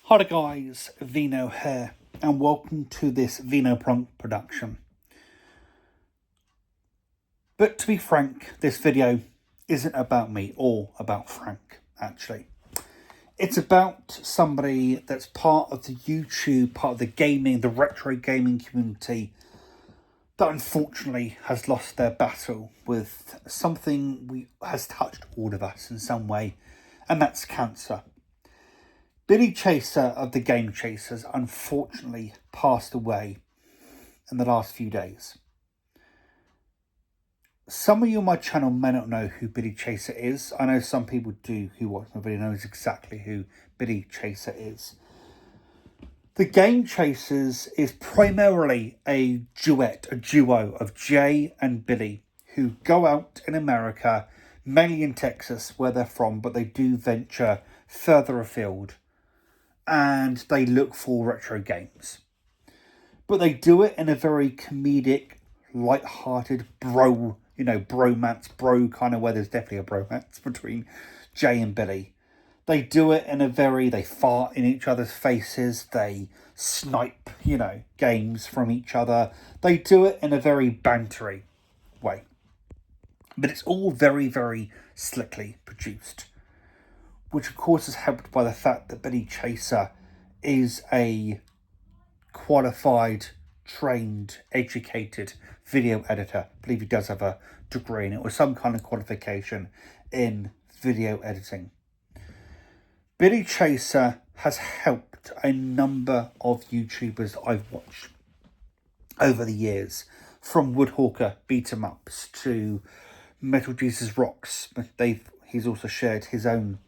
Hi guys, Vino here, and welcome to this Vino Prunk production. But to be frank, this video isn't about me or about Frank, actually. It's about somebody that's part of the YouTube, part of the gaming, the retro gaming community that unfortunately has lost their battle with something has touched all of us in some way, and that's cancer. Billy Chaser of the Game Chasers unfortunately passed away in the last few days. Some of you on my channel may not know who Billy Chaser is. I know some people do who watch my video knows exactly who Billy Chaser is. The Game Chasers is primarily a duo of Jay and Billy, who go out in America, mainly in Texas where they're from, but they do venture further afield and they look for retro games. But they do it in a very comedic, light-hearted bromance, kind of, where there's definitely a bromance between Jay and Billy. They do it in they fart in each other's faces, they snipe, games from each other. They do it in a very bantery way. But it's all very, very slickly produced, which of course is helped by the fact that Billy Chaser is a qualified, trained, educated video editor. I believe he does have a degree in it or some kind of qualification in video editing. Billy Chaser has helped a number of YouTubers that I've watched over the years, from Woodhawker beat-em-ups to Metal Jesus Rocks. He's also shared his own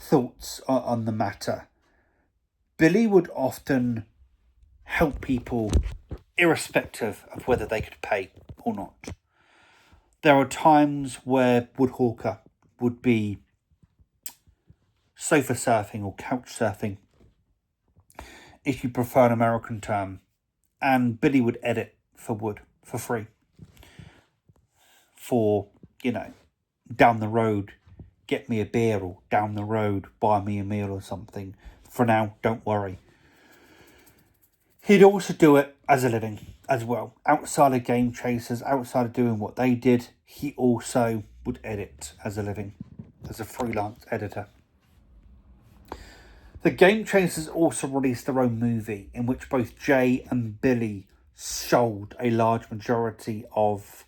thoughts on the matter. Billy would often help people irrespective of whether they could pay or not. There are times where Woodhawker would be sofa surfing or couch surfing, if you prefer an American term, and Billy would edit for Wood for free. For, down the road, get me a beer, or down the road, buy me a meal or something. For now, don't worry. He'd also do it as a living as well. Outside of Game Chasers, outside of doing what they did, he also would edit as a living, as a freelance editor. The Game Chasers also released their own movie, in which both Jay and Billy sold a large majority of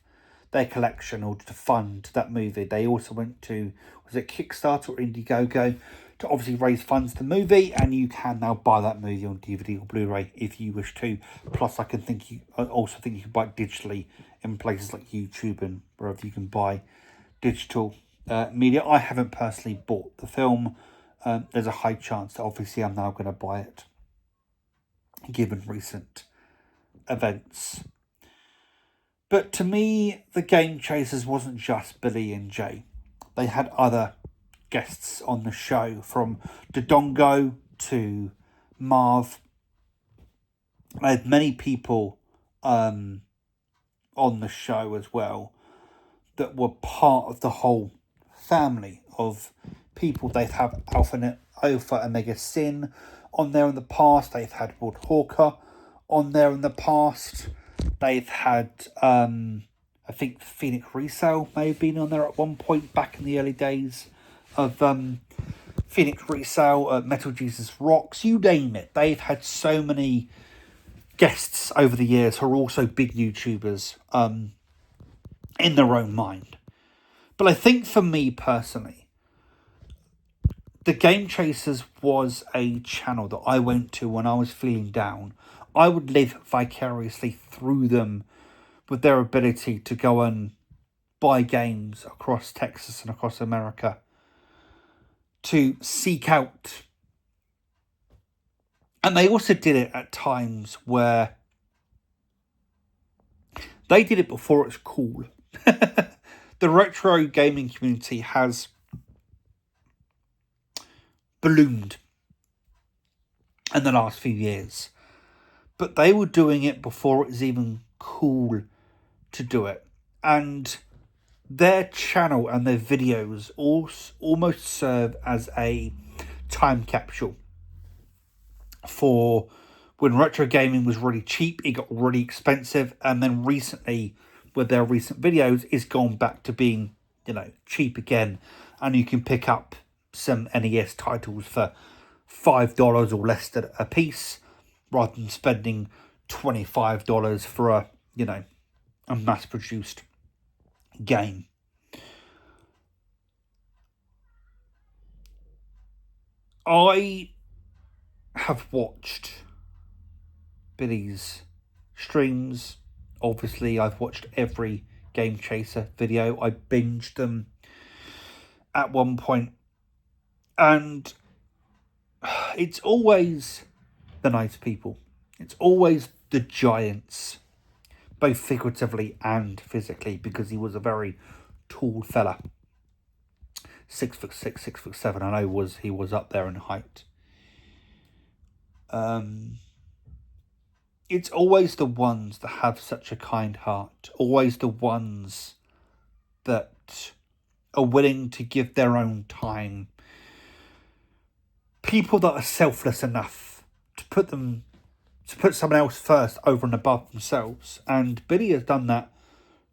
their collection in order to fund that movie. They also went to, was it Kickstarter or Indiegogo, to obviously raise funds for the movie, and you can now buy that movie on DVD or Blu-ray if you wish to. Plus, I also think you can buy it digitally in places like YouTube and wherever you can buy digital media. I haven't personally bought the film. There's a high chance that obviously I'm now going to buy it, given recent events. But to me, the Game Chasers wasn't just Billy and Jay. They had other guests on the show, from Dodongo to Marv. They had many people on the show as well that were part of the whole family of people. They've had Alpha Omega Sin on there in the past. They've had Woodhawker on there in the past. They've had, I think Phoenix Resale may have been on there at one point back in the early days of Phoenix Resale, Metal Jesus Rocks, you name it. They've had so many guests over the years who are also big YouTubers in their own mind. But I think for me personally, the Game Chasers was a channel that I went to when I was feeling down. I would live vicariously through them with their ability to go and buy games across Texas and across America, to seek out. And they also did it at times where they did it before it was cool. The retro gaming community has ballooned in the last few years, but they were doing it before it was even cool to do it. And their channel and their videos almost serve as a time capsule for when retro gaming was really cheap, it got really expensive, and then recently, with their recent videos, it's gone back to being, cheap again, and you can pick up some NES titles for $5 or less a piece, rather than spending $25 for a mass-produced game. I have watched Billy's streams. Obviously, I've watched every Game Chaser video. I binged them at one point. And it's always the nice people. It's always the giants, both figuratively and physically, because he was a very tall fella. 6'6", 6'7". I know he was up there in height. It's always the ones that have such a kind heart. Always the ones that are willing to give their own time. People that are selfless enough to put someone else first over and above themselves. And Billy has done that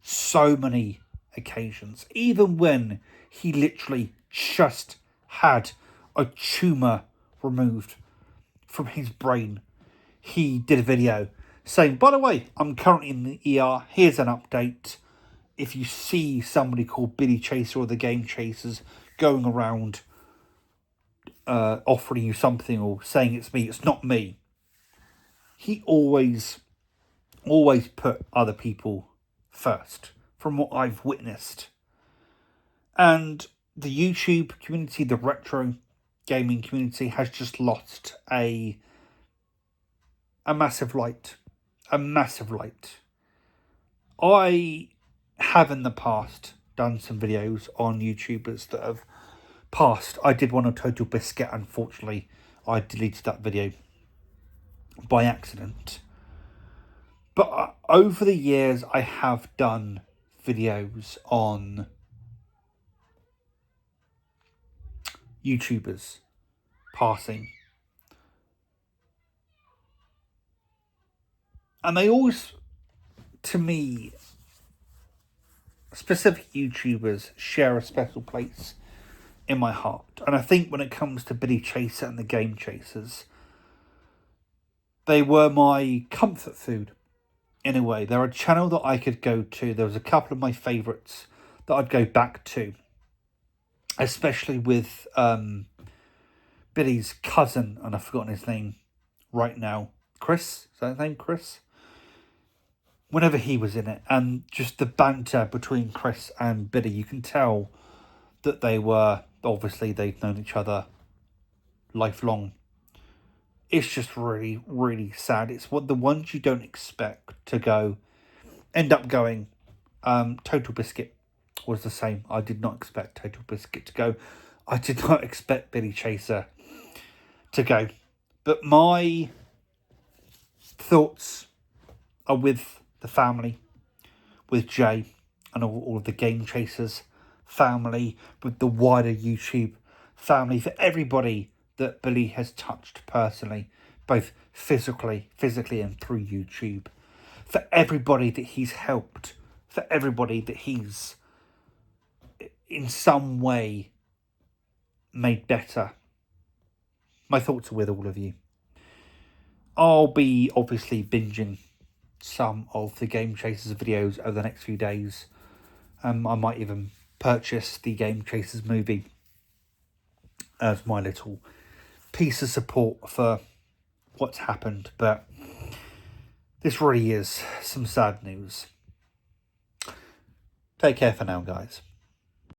so many occasions. Even when he literally just had a tumour removed from his brain, he did a video saying, by the way, I'm currently in the ER. Here's an update. If you see somebody called Billy Chaser or the Game Chasers going around offering you something or saying it's me, it's not me. He always put other people first, from what I've witnessed. And the YouTube community, the retro gaming community, has just lost a massive light. A massive light. I have in the past done some videos on YouTubers that have passed. I did one on Total Biscuit. Unfortunately, I deleted that video by accident. But over the years, I have done videos on YouTubers passing. And they always, to me, specific YouTubers share a special place in my heart. And I think when it comes to Billy Chaser and the Game Chasers, they were my comfort food. In a way, they're a channel that I could go to. There was a couple of my favourites that I'd go back to, especially with Billy's cousin, and I've forgotten his name right now. Chris? Is that his name, Chris? Whenever he was in it, and just the banter between Chris and Billy, you can tell that they've known each other lifelong. It's just really, really sad. It's the ones you don't expect to end up going. Total Biscuit was the same. I did not expect Total Biscuit to go. I did not expect Billy Chaser to go. But my thoughts are with the family, with Jay and all of the Game Chasers family, with the wider YouTube family, for everybody that Billy has touched personally, both physically and through YouTube, for everybody that he's helped, for everybody that he's in some way made better. My thoughts are with all of you. I'll be obviously binging some of the Game Chasers videos over the next few days. I might even purchase the Game Chasers movie as my little piece of support for what's happened. But this really is some sad news. Take care for now, guys.